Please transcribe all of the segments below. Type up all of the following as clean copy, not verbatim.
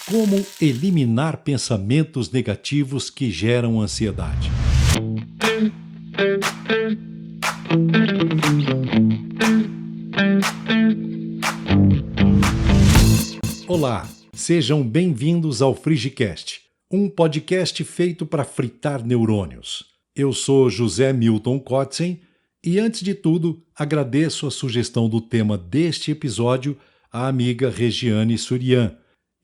Como eliminar pensamentos negativos que geram ansiedade? Olá, sejam bem-vindos ao FrigiCast, um podcast feito para fritar neurônios. Eu sou José Milton Kotzen e, antes de tudo, agradeço a sugestão do tema deste episódio à amiga Regiane Surian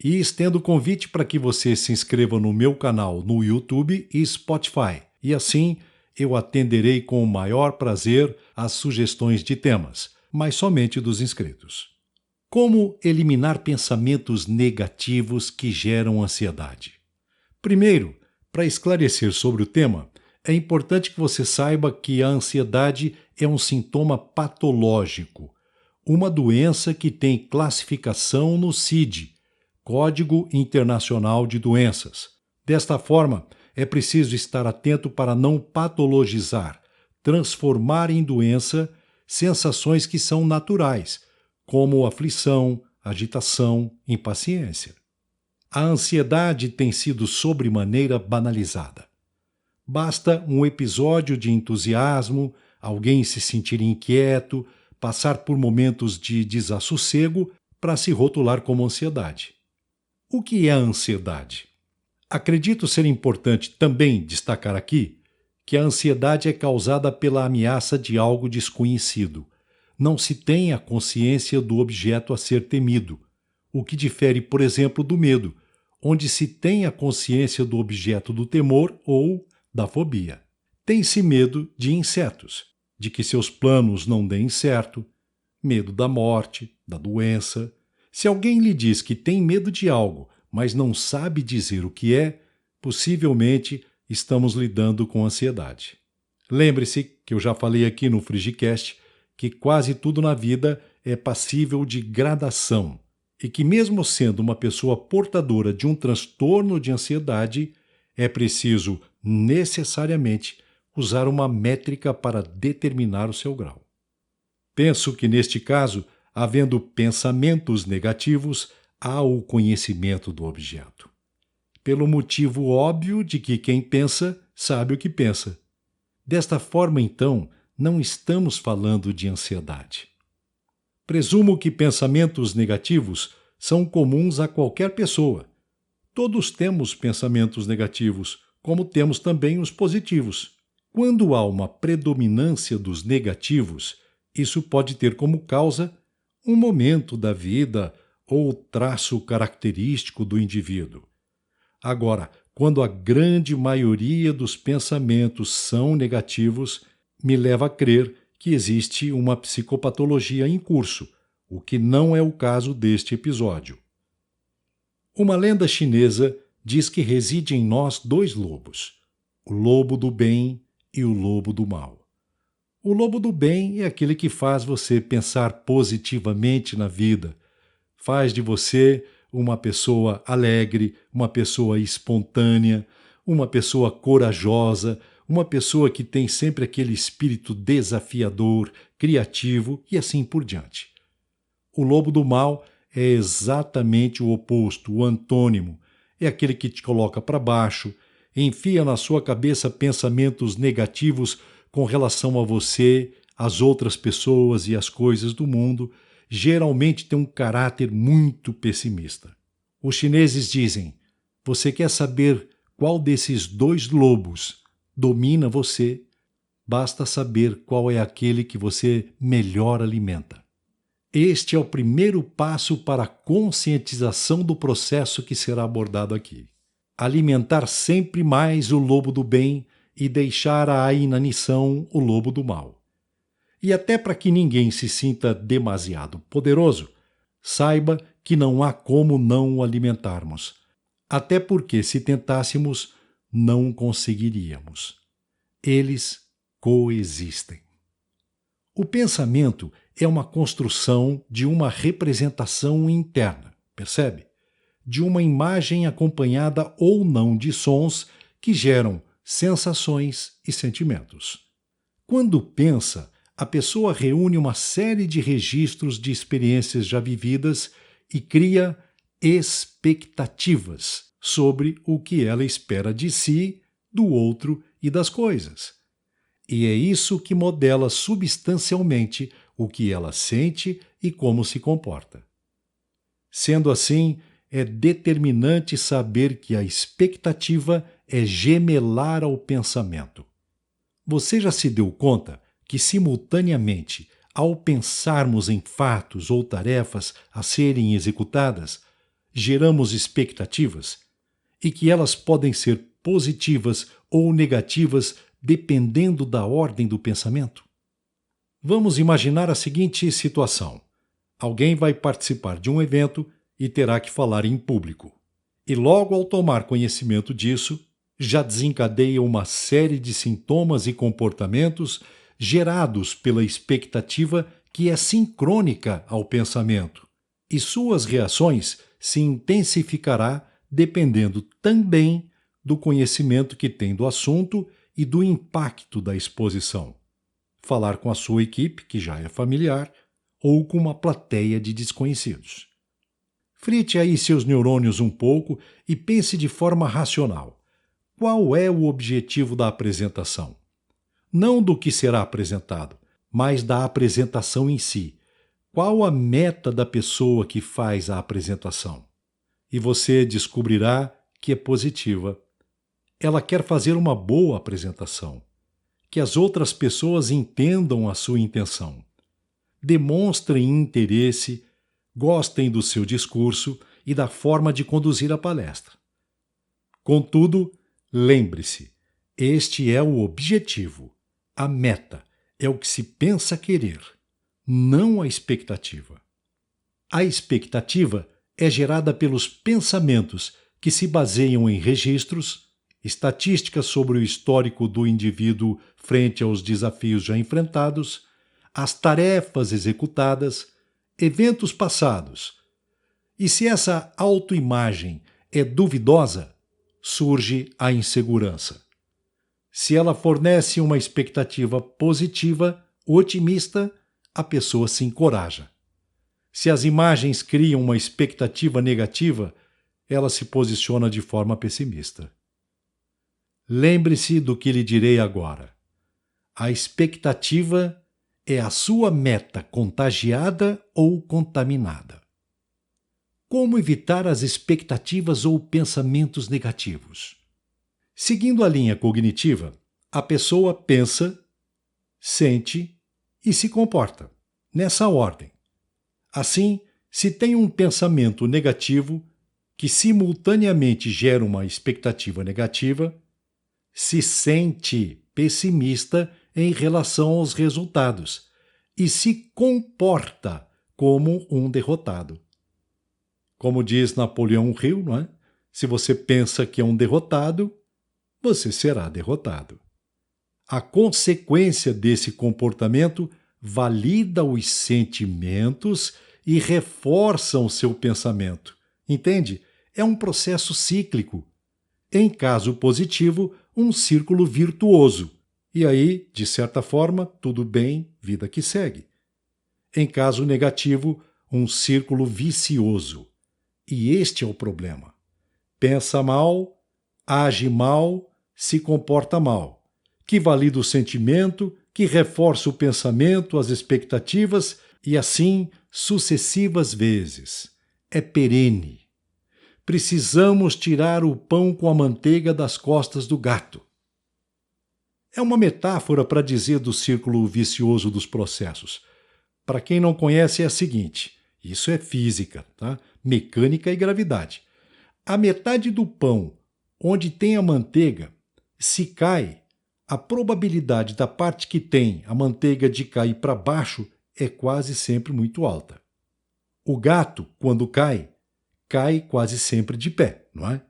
e estendo o convite para que você se inscreva no meu canal no YouTube e Spotify. E assim, eu atenderei com o maior prazer às sugestões de temas, mas somente dos inscritos. Como eliminar pensamentos negativos que geram ansiedade? Primeiro, para esclarecer sobre o tema, é importante que você saiba que a ansiedade é um sintoma patológico, uma doença que tem classificação no CID, Código Internacional de Doenças. Desta forma, é preciso estar atento para não patologizar, transformar em doença sensações que são naturais, como aflição, agitação, impaciência. A ansiedade tem sido sobremaneira banalizada. Basta um episódio de entusiasmo, alguém se sentir inquieto, passar por momentos de desassossego para se rotular como ansiedade. O que é a ansiedade? Acredito ser importante também destacar aqui que a ansiedade é causada pela ameaça de algo desconhecido. Não se tem a consciência do objeto a ser temido, o que difere, por exemplo, do medo, onde se tem a consciência do objeto do temor ou da fobia. Tem-se medo de insetos, de que seus planos não deem certo, medo da morte, da doença. Se alguém lhe diz que tem medo de algo, mas não sabe dizer o que é, possivelmente estamos lidando com ansiedade. Lembre-se que eu já falei aqui no FrigiCast que quase tudo na vida é passível de gradação e que, mesmo sendo uma pessoa portadora de um transtorno de ansiedade, é preciso necessariamente usar uma métrica para determinar o seu grau. Penso que, neste caso, havendo pensamentos negativos, há o conhecimento do objeto. Pelo motivo óbvio de que quem pensa sabe o que pensa. Desta forma, então, não estamos falando de ansiedade. Presumo que pensamentos negativos são comuns a qualquer pessoa. Todos temos pensamentos negativos, como temos também os positivos. Quando há uma predominância dos negativos, isso pode ter como causa um momento da vida ou traço característico do indivíduo. Agora, quando a grande maioria dos pensamentos são negativos, me leva a crer que existe uma psicopatologia em curso, o que não é o caso deste episódio. Uma lenda chinesa diz que reside em nós dois lobos, o lobo do bem e o lobo do mal. O lobo do bem é aquele que faz você pensar positivamente na vida, faz de você uma pessoa alegre, uma pessoa espontânea, uma pessoa corajosa, uma pessoa que tem sempre aquele espírito desafiador, criativo e assim por diante. O lobo do mal é exatamente o oposto, o antônimo. É aquele que te coloca para baixo, enfia na sua cabeça pensamentos negativos com relação a você, às outras pessoas e às coisas do mundo, geralmente tem um caráter muito pessimista. Os chineses dizem: você quer saber qual desses dois lobos domina você? Basta saber qual é aquele que você melhor alimenta. Este é o primeiro passo para a conscientização do processo que será abordado aqui. Alimentar sempre mais o lobo do bem e deixar à inanição o lobo do mal. E até para que ninguém se sinta demasiado poderoso, saiba que não há como não o alimentarmos. Até porque, se tentássemos, não conseguiríamos. Eles coexistem. O pensamento é uma construção de uma representação interna, percebe? De uma imagem acompanhada ou não de sons que geram sensações e sentimentos. Quando pensa, a pessoa reúne uma série de registros de experiências já vividas e cria expectativas sobre o que ela espera de si, do outro e das coisas. E é isso que modela substancialmente o que ela sente e como se comporta. Sendo assim, é determinante saber que a expectativa é gemelar ao pensamento. Você já se deu conta que, simultaneamente, ao pensarmos em fatos ou tarefas a serem executadas, geramos expectativas e que elas podem ser positivas ou negativas dependendo da ordem do pensamento? Vamos imaginar a seguinte situação. Alguém vai participar de um evento e terá que falar em público. E logo ao tomar conhecimento disso, já desencadeia uma série de sintomas e comportamentos gerados pela expectativa que é sincrônica ao pensamento, e suas reações se intensificará dependendo também do conhecimento que tem do assunto e do impacto da exposição. Falar com a sua equipe, que já é familiar, ou com uma plateia de desconhecidos. Frite aí seus neurônios um pouco e pense de forma racional. Qual é o objetivo da apresentação? Não do que será apresentado, mas da apresentação em si. Qual a meta da pessoa que faz a apresentação? E você descobrirá que é positiva. Ela quer fazer uma boa apresentação. Que as outras pessoas entendam a sua intenção. Demonstrem interesse, gostem do seu discurso e da forma de conduzir a palestra. Contudo, lembre-se, este é o objetivo, a meta, é o que se pensa querer, não a expectativa. A expectativa é gerada pelos pensamentos que se baseiam em registros, estatísticas sobre o histórico do indivíduo frente aos desafios já enfrentados, as tarefas executadas, eventos passados. E se essa autoimagem é duvidosa, surge a insegurança. Se ela fornece uma expectativa positiva, otimista, a pessoa se encoraja. Se as imagens criam uma expectativa negativa, ela se posiciona de forma pessimista. Lembre-se do que lhe direi agora. A expectativa é a sua meta contagiada ou contaminada. Como evitar as expectativas ou pensamentos negativos? Seguindo a linha cognitiva, a pessoa pensa, sente e se comporta, nessa ordem. Assim, se tem um pensamento negativo que simultaneamente gera uma expectativa negativa, se sente pessimista em relação aos resultados e se comporta como um derrotado. Como diz Napoleão Hill, não é? Se você pensa que é um derrotado, você será derrotado. A consequência desse comportamento valida os sentimentos e reforça o seu pensamento. Entende? É um processo cíclico. Em caso positivo, um círculo virtuoso. E aí, de certa forma, tudo bem, vida que segue. Em caso negativo, um círculo vicioso. E este é o problema. Pensa mal, age mal, se comporta mal, que valida o sentimento, que reforça o pensamento, as expectativas, e assim sucessivas vezes. É perene. Precisamos tirar o pão com a manteiga das costas do gato. É uma metáfora para dizer do círculo vicioso dos processos. Para quem não conhece, é a seguinte: isso é física, tá? Mecânica e gravidade. A metade do pão, onde tem a manteiga, se cai, a probabilidade da parte que tem a manteiga de cair para baixo é quase sempre muito alta. O gato, quando cai, cai quase sempre de pé, não é?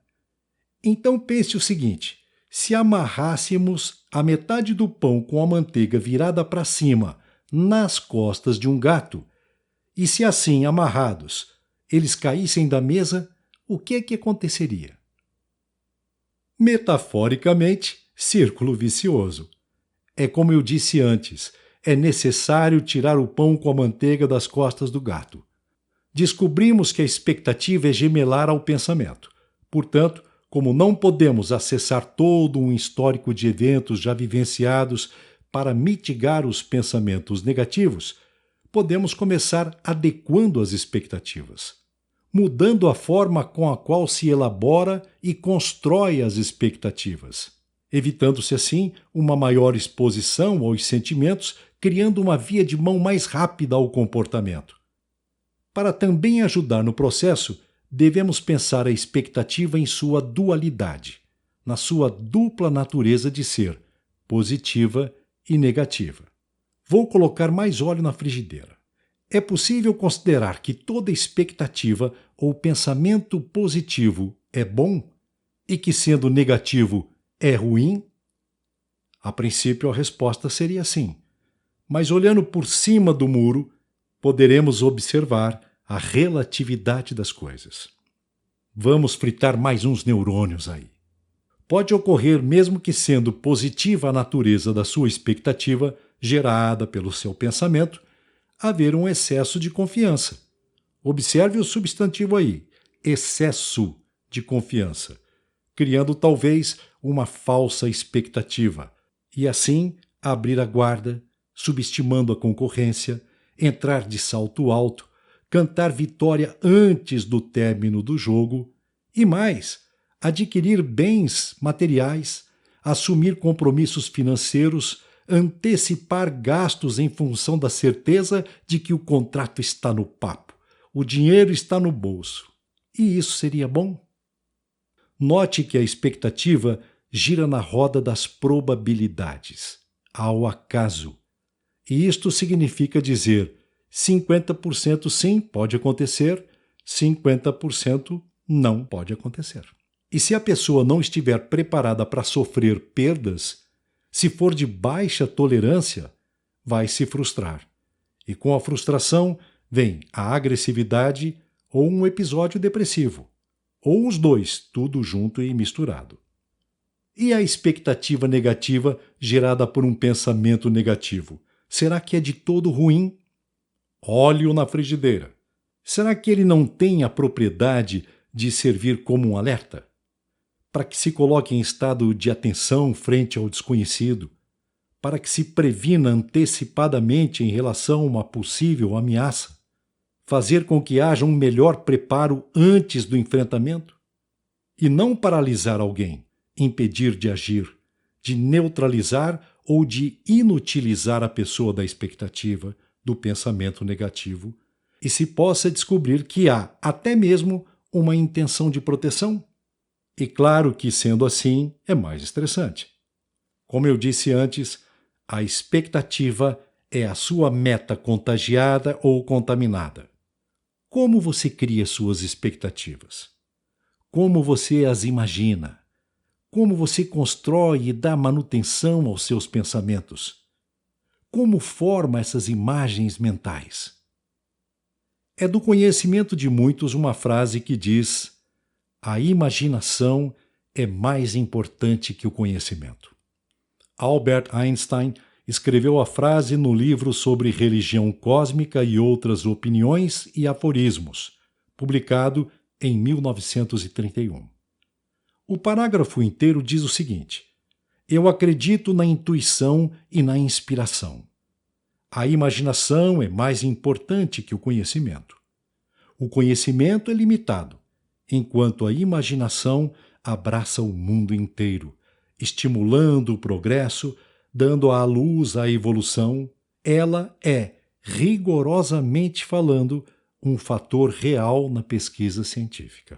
Então pense o seguinte: se amarrássemos a metade do pão com a manteiga virada para cima nas costas de um gato, e se assim amarrados eles caíssem da mesa, o que é que aconteceria? Metaforicamente, círculo vicioso. É como eu disse antes, é necessário tirar o pão com a manteiga das costas do gato. Descobrimos que a expectativa é gemelar ao pensamento. Portanto, como não podemos acessar todo um histórico de eventos já vivenciados para mitigar os pensamentos negativos, podemos começar adequando as expectativas, mudando a forma com a qual se elabora e constrói as expectativas, evitando-se assim uma maior exposição aos sentimentos, criando uma via de mão mais rápida ao comportamento. Para também ajudar no processo, devemos pensar a expectativa em sua dualidade, na sua dupla natureza de ser, positiva e negativa. Vou colocar mais óleo na frigideira. É possível considerar que toda expectativa ou pensamento positivo é bom e que, sendo negativo, é ruim? A princípio, a resposta seria sim. Mas olhando por cima do muro, poderemos observar a relatividade das coisas. Vamos fritar mais uns neurônios aí. Pode ocorrer, mesmo que sendo positiva a natureza da sua expectativa, gerada pelo seu pensamento, haver um excesso de confiança. Observe o substantivo aí, excesso de confiança, criando talvez uma falsa expectativa, e assim abrir a guarda, subestimando a concorrência, entrar de salto alto, cantar vitória antes do término do jogo e mais, adquirir bens materiais, assumir compromissos financeiros, antecipar gastos em função da certeza de que o contrato está no papo, o dinheiro está no bolso. E isso seria bom? Note que a expectativa gira na roda das probabilidades, ao acaso. E isto significa dizer 50% sim, pode acontecer, 50% não pode acontecer. E se a pessoa não estiver preparada para sofrer perdas, se for de baixa tolerância, vai se frustrar. E com a frustração vem a agressividade ou um episódio depressivo. Ou os dois, tudo junto e misturado. E a expectativa negativa gerada por um pensamento negativo? Será que é de todo ruim? Óleo na frigideira. Será que ele não tem a propriedade de servir como um alerta? Para que se coloque em estado de atenção frente ao desconhecido, para que se previna antecipadamente em relação a uma possível ameaça, fazer com que haja um melhor preparo antes do enfrentamento, e não paralisar alguém, impedir de agir, de neutralizar ou de inutilizar a pessoa da expectativa, do pensamento negativo, e se possa descobrir que há até mesmo uma intenção de proteção. E claro que, sendo assim, é mais estressante. Como eu disse antes, a expectativa é a sua meta contagiada ou contaminada. Como você cria suas expectativas? Como você as imagina? Como você constrói e dá manutenção aos seus pensamentos? Como forma essas imagens mentais? É do conhecimento de muitos uma frase que diz: a imaginação é mais importante que o conhecimento. Albert Einstein escreveu a frase no livro sobre religião cósmica e outras opiniões e aforismos, publicado em 1931. O parágrafo inteiro diz o seguinte: eu acredito na intuição e na inspiração. A imaginação é mais importante que o conhecimento. O conhecimento é limitado, enquanto a imaginação abraça o mundo inteiro, estimulando o progresso, dando à luz a evolução. Ela é, rigorosamente falando, um fator real na pesquisa científica.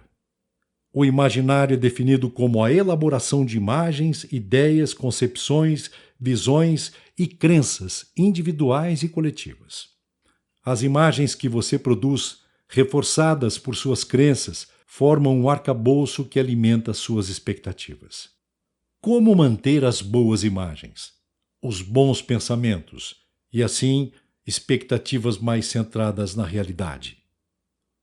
O imaginário é definido como a elaboração de imagens, ideias, concepções, visões e crenças individuais e coletivas. As imagens que você produz, reforçadas por suas crenças, formam um arcabouço que alimenta suas expectativas. Como manter as boas imagens, os bons pensamentos e, assim, expectativas mais centradas na realidade?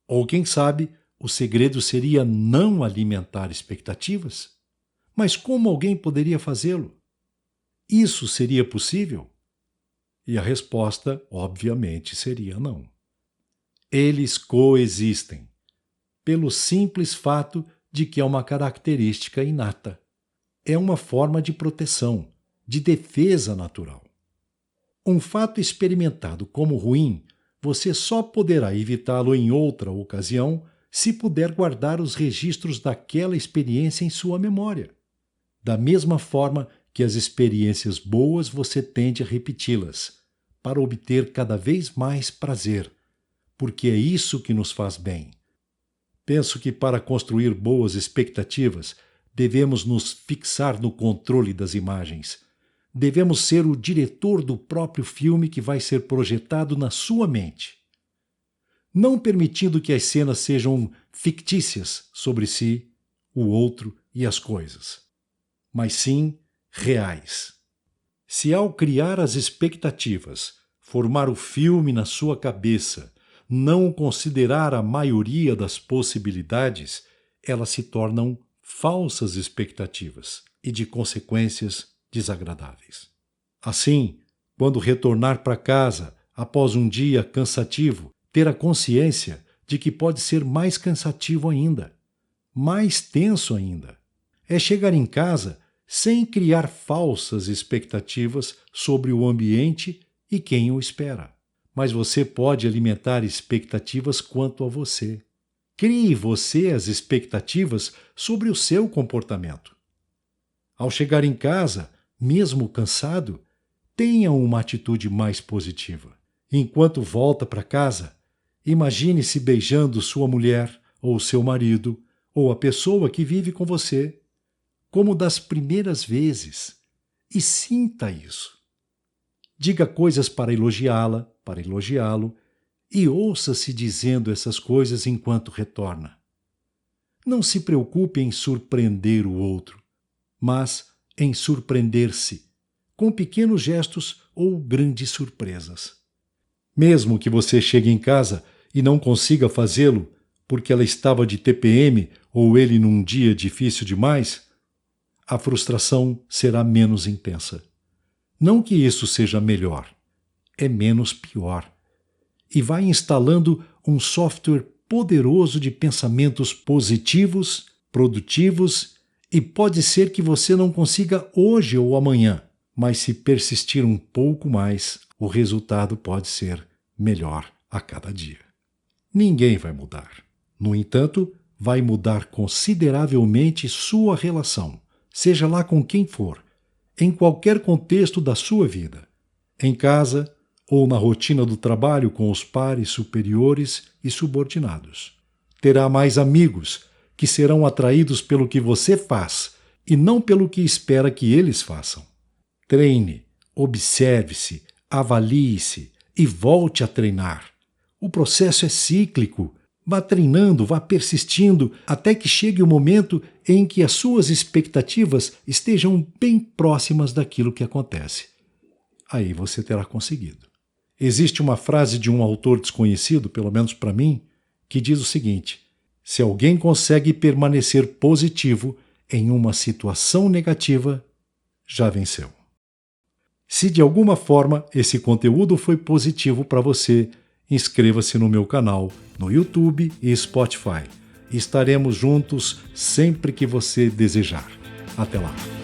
Ou, quem sabe, o segredo seria não alimentar expectativas? Mas como alguém poderia fazê-lo? Isso seria possível? E a resposta, obviamente, seria não. Eles coexistem, pelo simples fato de que é uma característica inata. É uma forma de proteção, de defesa natural. Um fato experimentado como ruim, você só poderá evitá-lo em outra ocasião se puder guardar os registros daquela experiência em sua memória. Da mesma forma que as experiências boas você tende a repeti-las, para obter cada vez mais prazer, porque é isso que nos faz bem. Penso que para construir boas expectativas, devemos nos fixar no controle das imagens. Devemos ser o diretor do próprio filme que vai ser projetado na sua mente. Não permitindo que as cenas sejam fictícias sobre si, o outro e as coisas, mas sim reais. Se ao criar as expectativas, formar o filme na sua cabeça, não considerar a maioria das possibilidades, elas se tornam falsas expectativas e de consequências desagradáveis. Assim, quando retornar para casa após um dia cansativo, ter a consciência de que pode ser mais cansativo ainda, mais tenso ainda. É chegar em casa sem criar falsas expectativas sobre o ambiente e quem o espera. Mas você pode alimentar expectativas quanto a você. Crie você as expectativas sobre o seu comportamento. Ao chegar em casa, mesmo cansado, tenha uma atitude mais positiva. Enquanto volta para casa, imagine-se beijando sua mulher, ou seu marido, ou a pessoa que vive com você, como das primeiras vezes, e sinta isso. Diga coisas para elogiá-la, para elogiá-lo, e ouça-se dizendo essas coisas enquanto retorna. Não se preocupe em surpreender o outro, mas em surpreender-se, com pequenos gestos ou grandes surpresas. Mesmo que você chegue em casa e não consiga fazê-lo porque ela estava de TPM ou ele num dia difícil demais, a frustração será menos intensa. Não que isso seja melhor, é menos pior. E vai instalando um software poderoso de pensamentos positivos, produtivos, e pode ser que você não consiga hoje ou amanhã, mas se persistir um pouco mais, o resultado pode ser melhor a cada dia. Ninguém vai mudar. No entanto, vai mudar consideravelmente sua relação, seja lá com quem for, em qualquer contexto da sua vida, em casa ou na rotina do trabalho com os pares superiores e subordinados. Terá mais amigos que serão atraídos pelo que você faz e não pelo que espera que eles façam. Treine, observe-se, avalie-se e volte a treinar. O processo é cíclico. Vá treinando, vá persistindo, até que chegue o momento em que as suas expectativas estejam bem próximas daquilo que acontece. Aí você terá conseguido. Existe uma frase de um autor desconhecido, pelo menos para mim, que diz o seguinte: se alguém consegue permanecer positivo em uma situação negativa, já venceu. Se de alguma forma esse conteúdo foi positivo para você, inscreva-se no meu canal no YouTube e Spotify. Estaremos juntos sempre que você desejar. Até lá!